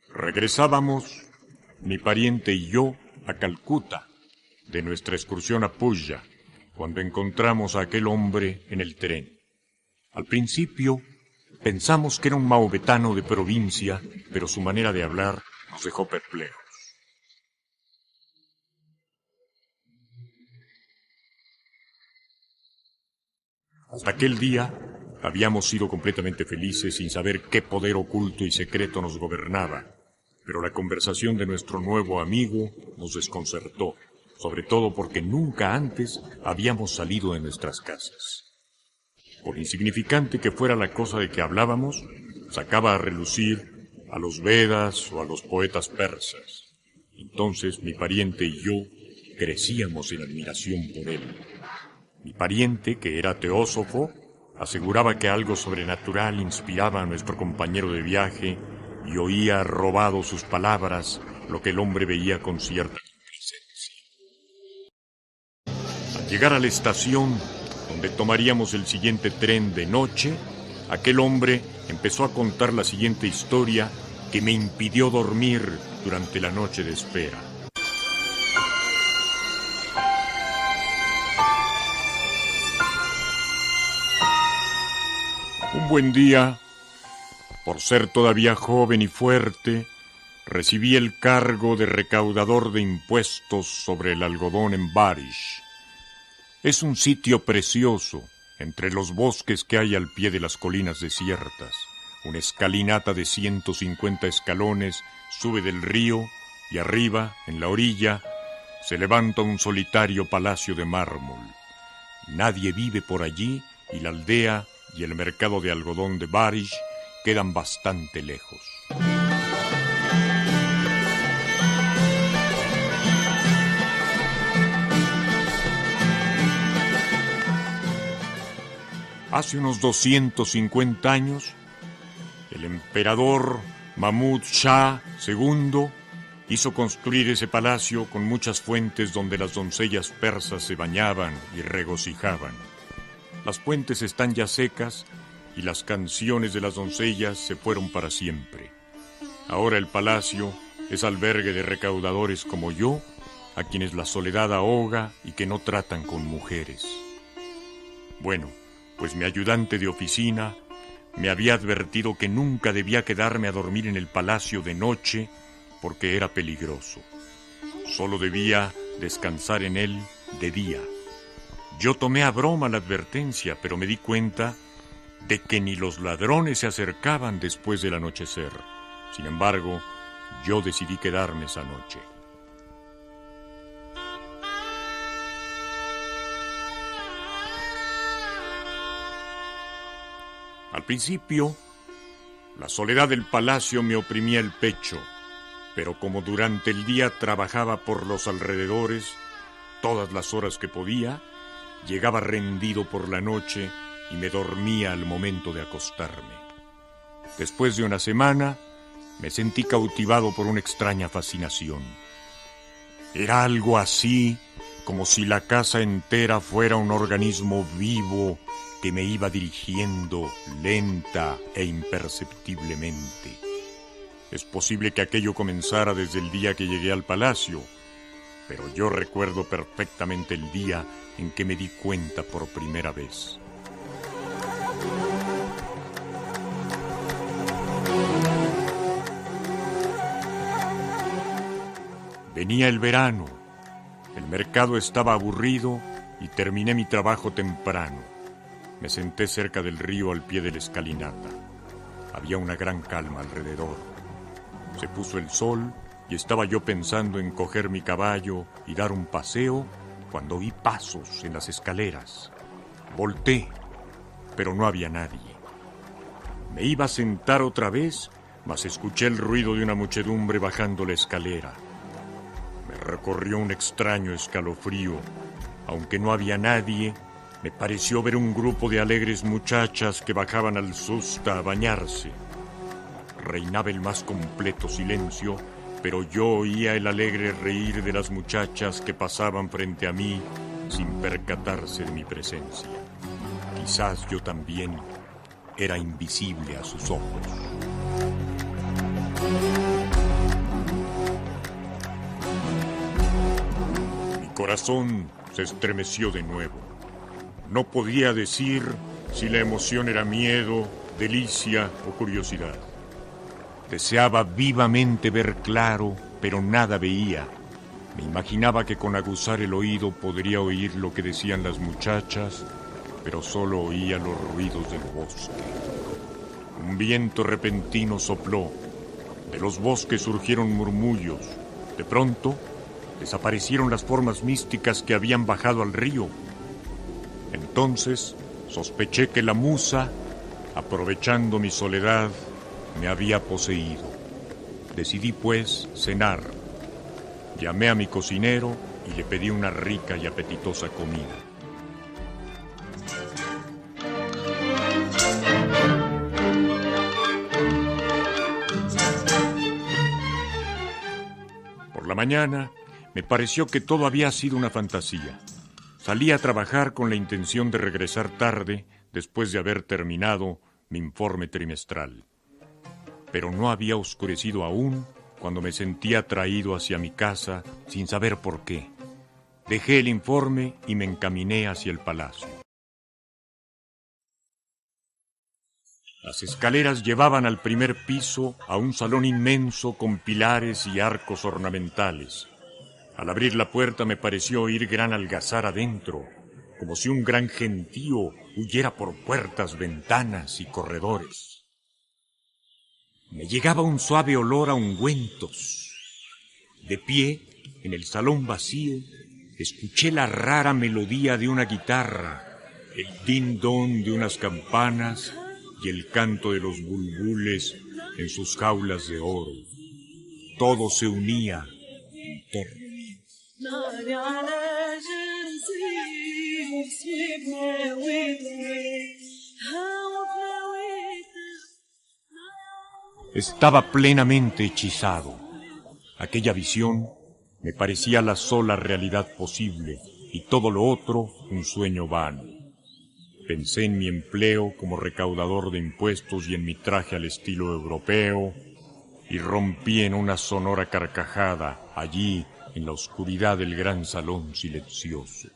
Regresábamos, mi pariente y yo, a Calcuta, de nuestra excursión a Puya, cuando encontramos a aquel hombre en el tren. Al principio, pensamos que era un mahometano de provincia, pero su manera de hablar nos dejó perplejos. Hasta aquel día, habíamos sido completamente felices sin saber qué poder oculto y secreto nos gobernaba, pero la conversación de nuestro nuevo amigo nos desconcertó, sobre todo porque nunca antes habíamos salido de nuestras casas. Por insignificante que fuera la cosa de que hablábamos, sacaba a relucir a los Vedas o a los poetas persas. Entonces mi pariente y yo crecíamos en admiración por él. Mi pariente, que era teósofo, aseguraba que algo sobrenatural inspiraba a nuestro compañero de viaje y oía robado sus palabras, lo que el hombre veía con cierta complacencia. Al llegar a la estación, donde tomaríamos el siguiente tren de noche, aquel hombre empezó a contar la siguiente historia que me impidió dormir durante la noche de espera. Un buen día, por ser todavía joven y fuerte, recibí el cargo de recaudador de impuestos sobre el algodón en Barish. Es un sitio precioso, entre los bosques que hay al pie de las colinas desiertas. Una escalinata de 150 escalones sube del río y arriba, en la orilla, se levanta un solitario palacio de mármol. Nadie vive por allí y la aldea y el mercado de algodón de Barish quedan bastante lejos. Hace unos 250 años, el emperador Mahmud Shah II hizo construir ese palacio con muchas fuentes donde las doncellas persas se bañaban y regocijaban. Las fuentes están ya secas y las canciones de las doncellas se fueron para siempre. Ahora el palacio es albergue de recaudadores como yo, a quienes la soledad ahoga y que no tratan con mujeres. Bueno, pues mi ayudante de oficina me había advertido que nunca debía quedarme a dormir en el palacio de noche porque era peligroso. Solo debía descansar en él de día. Yo tomé a broma la advertencia, pero me di cuenta de que ni los ladrones se acercaban después del anochecer. Sin embargo, yo decidí quedarme esa noche. Al principio, la soledad del palacio me oprimía el pecho, pero como durante el día trabajaba por los alrededores, todas las horas que podía, llegaba rendido por la noche y me dormía al momento de acostarme. Después de una semana, me sentí cautivado por una extraña fascinación. Era algo así como si la casa entera fuera un organismo vivo que me iba dirigiendo lenta e imperceptiblemente. Es posible que aquello comenzara desde el día que llegué al palacio, pero yo recuerdo perfectamente el día en que me di cuenta por primera vez. Venía el verano, el mercado estaba aburrido y terminé mi trabajo temprano. Me senté cerca del río al pie de la escalinata. Había una gran calma alrededor. Se puso el sol y estaba yo pensando en coger mi caballo y dar un paseo cuando oí pasos en las escaleras. Volté, pero no había nadie. Me iba a sentar otra vez, mas escuché el ruido de una muchedumbre bajando la escalera. Me recorrió un extraño escalofrío. Aunque no había nadie, me pareció ver un grupo de alegres muchachas que bajaban al Susta a bañarse. Reinaba el más completo silencio, pero yo oía el alegre reír de las muchachas que pasaban frente a mí sin percatarse de mi presencia. Quizás yo también era invisible a sus ojos. corazón se estremeció de nuevo. No podía decir si la emoción era miedo, delicia o curiosidad. Deseaba vivamente ver claro, pero nada veía. Me imaginaba que con aguzar el oído podría oír lo que decían las muchachas, pero solo oía los ruidos del bosque. Un viento repentino sopló. De los bosques surgieron murmullos. De pronto, desaparecieron las formas místicas que habían bajado al río. Entonces, sospeché que la musa, aprovechando mi soledad, me había poseído. Decidí, pues, cenar. Llamé a mi cocinero y le pedí una rica y apetitosa comida. Por la mañana, me pareció que todo había sido una fantasía. Salí a trabajar con la intención de regresar tarde, después de haber terminado mi informe trimestral. Pero no había oscurecido aún cuando me sentí atraído hacia mi casa sin saber por qué. Dejé el informe y me encaminé hacia el palacio. Las escaleras llevaban al primer piso a un salón inmenso con pilares y arcos ornamentales. Al abrir la puerta me pareció oír gran algazar adentro, como si un gran gentío huyera por puertas, ventanas y corredores. Me llegaba un suave olor a ungüentos. De pie, en el salón vacío, escuché la rara melodía de una guitarra, el din-don de unas campanas y el canto de los bulbules en sus jaulas de oro. Todo se unía en torno. Estaba plenamente hechizado. Aquella visión me parecía la sola realidad posible y todo lo otro un sueño vano. Pensé en mi empleo como recaudador de impuestos y en mi traje al estilo europeo y rompí en una sonora carcajada allí en la oscuridad del gran salón silencioso.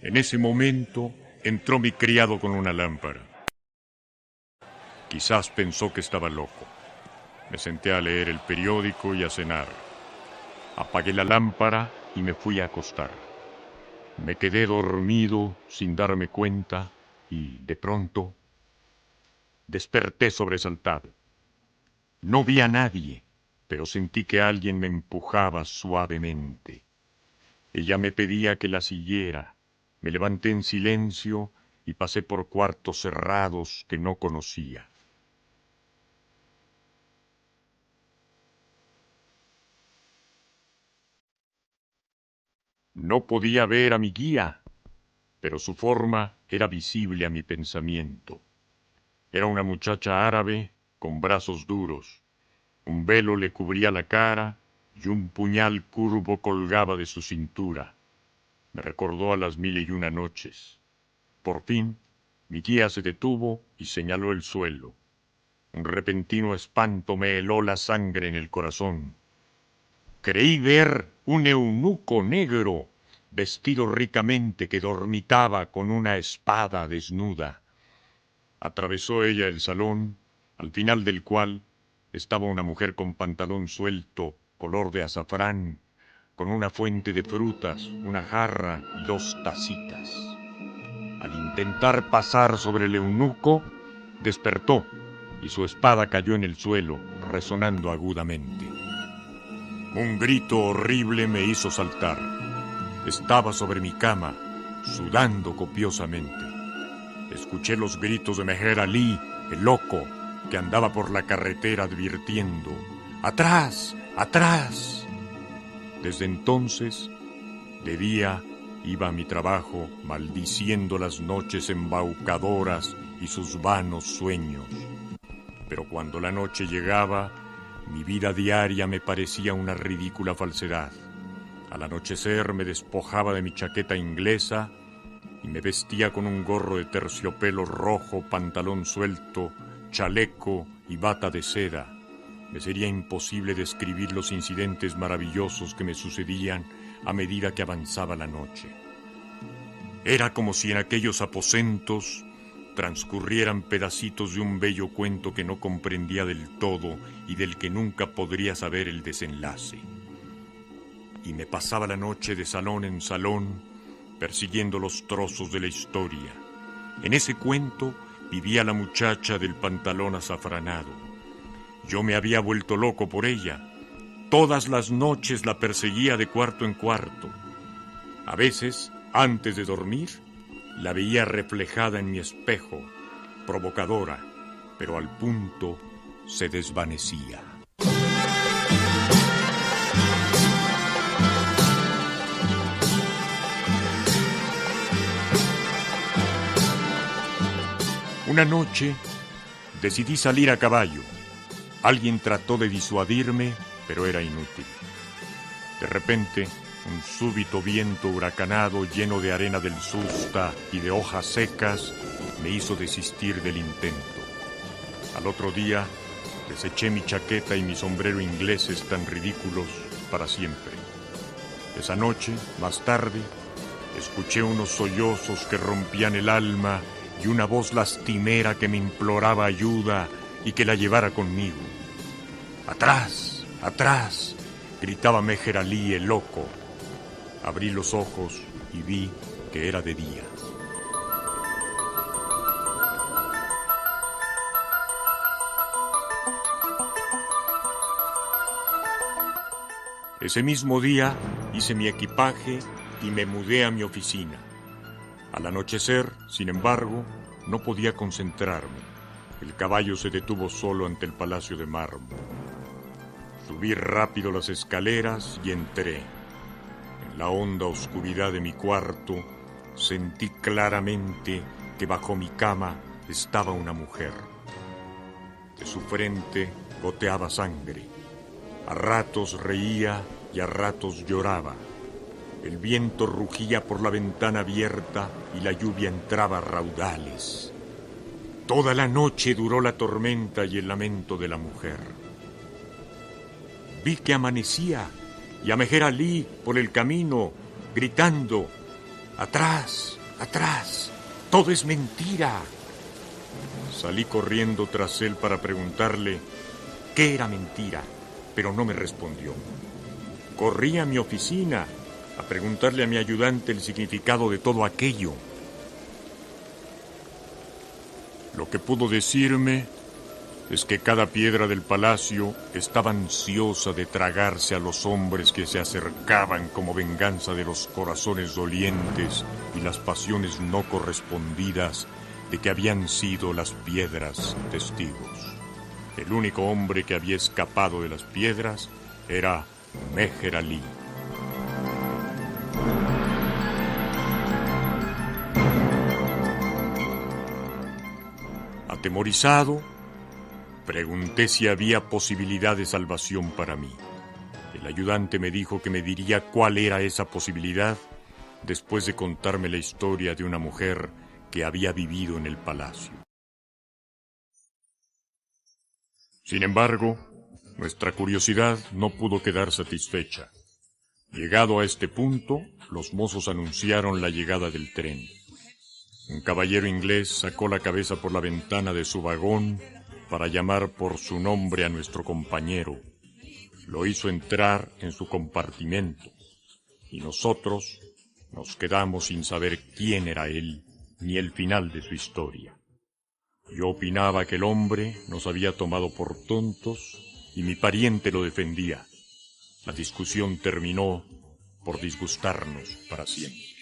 En ese momento entró mi criado con una lámpara. Quizás pensó que estaba loco. Me senté a leer el periódico y a cenar. Apagué la lámpara y me fui a acostar. Me quedé dormido sin darme cuenta y, de pronto, desperté sobresaltado. No vi a nadie, pero sentí que alguien me empujaba suavemente. Ella me pedía que la siguiera. Me levanté en silencio y pasé por cuartos cerrados que no conocía. No podía ver a mi guía, pero su forma era visible a mi pensamiento. Era una muchacha árabe con brazos duros. Un velo le cubría la cara y un puñal curvo colgaba de su cintura. Me recordó a las 1001 noches. Por fin, mi guía se detuvo y señaló el suelo. Un repentino espanto me heló la sangre en el corazón. Creí ver un eunuco negro, vestido ricamente, que dormitaba con una espada desnuda. Atravesó ella el salón, al final del cual estaba una mujer con pantalón suelto, color de azafrán, con una fuente de frutas, una jarra y 2 tacitas. Al intentar pasar sobre el eunuco, despertó y su espada cayó en el suelo, resonando agudamente. Un grito horrible me hizo saltar. Estaba sobre mi cama, sudando copiosamente. Escuché los gritos de Meher Ali, el loco, que andaba por la carretera advirtiendo: ¡atrás! ¡Atrás! Desde entonces, de día, iba a mi trabajo maldiciendo las noches embaucadoras y sus vanos sueños. Pero cuando la noche llegaba, mi vida diaria me parecía una ridícula falsedad. Al anochecer me despojaba de mi chaqueta inglesa y me vestía con un gorro de terciopelo rojo, pantalón suelto, chaleco y bata de seda. Me sería imposible describir los incidentes maravillosos que me sucedían a medida que avanzaba la noche. Era como si en aquellos aposentos transcurrieran pedacitos de un bello cuento que no comprendía del todo y del que nunca podría saber el desenlace. Y me pasaba la noche de salón en salón persiguiendo los trozos de la historia. En ese cuento vivía la muchacha del pantalón azafranado. Yo me había vuelto loco por ella. Todas las noches la perseguía de cuarto en cuarto. A veces, antes de dormir, la veía reflejada en mi espejo, provocadora, pero al punto se desvanecía. Una noche decidí salir a caballo. Alguien trató de disuadirme, pero era inútil. De repente, un súbito viento huracanado lleno de arena del Susta y de hojas secas me hizo desistir del intento. Al otro día, deseché mi chaqueta y mi sombrero ingleses tan ridículos para siempre. Esa noche, más tarde, escuché unos sollozos que rompían el alma y una voz lastimera que me imploraba ayuda y que la llevara conmigo. ¡Atrás! ¡Atrás!, gritaba Meher Ali, el loco. Abrí los ojos y vi que era de día. Ese mismo día hice mi equipaje y me mudé a mi oficina. Al anochecer, sin embargo, no podía concentrarme. El caballo se detuvo solo ante el Palacio de Mármol. Subí rápido las escaleras y entré. En la honda oscuridad de mi cuarto, sentí claramente que bajo mi cama estaba una mujer. De su frente goteaba sangre. A ratos reía y a ratos lloraba. El viento rugía por la ventana abierta y la lluvia entraba a raudales. Toda la noche duró la tormenta y el lamento de la mujer. Vi que amanecía y a Meher Ali por el camino, gritando: ¡Atrás! ¡Atrás! ¡Todo es mentira! Salí corriendo tras él para preguntarle qué era mentira, pero no me respondió. Corrí a mi oficina a preguntarle a mi ayudante el significado de todo aquello. Lo que pudo decirme es que cada piedra del palacio estaba ansiosa de tragarse a los hombres que se acercaban como venganza de los corazones dolientes y las pasiones no correspondidas de que habían sido las piedras testigos. El único hombre que había escapado de las piedras era Meher Ali. Atemorizado, pregunté si había posibilidad de salvación para mí. El ayudante me dijo que me diría cuál era esa posibilidad después de contarme la historia de una mujer que había vivido en el palacio. Sin embargo, nuestra curiosidad no pudo quedar satisfecha. Llegado a este punto, los mozos anunciaron la llegada del tren. Un caballero inglés sacó la cabeza por la ventana de su vagón para llamar por su nombre a nuestro compañero. Lo hizo entrar en su compartimento, y nosotros nos quedamos sin saber quién era él ni el final de su historia. Yo opinaba que el hombre nos había tomado por tontos y mi pariente lo defendía. La discusión terminó por disgustarnos para siempre.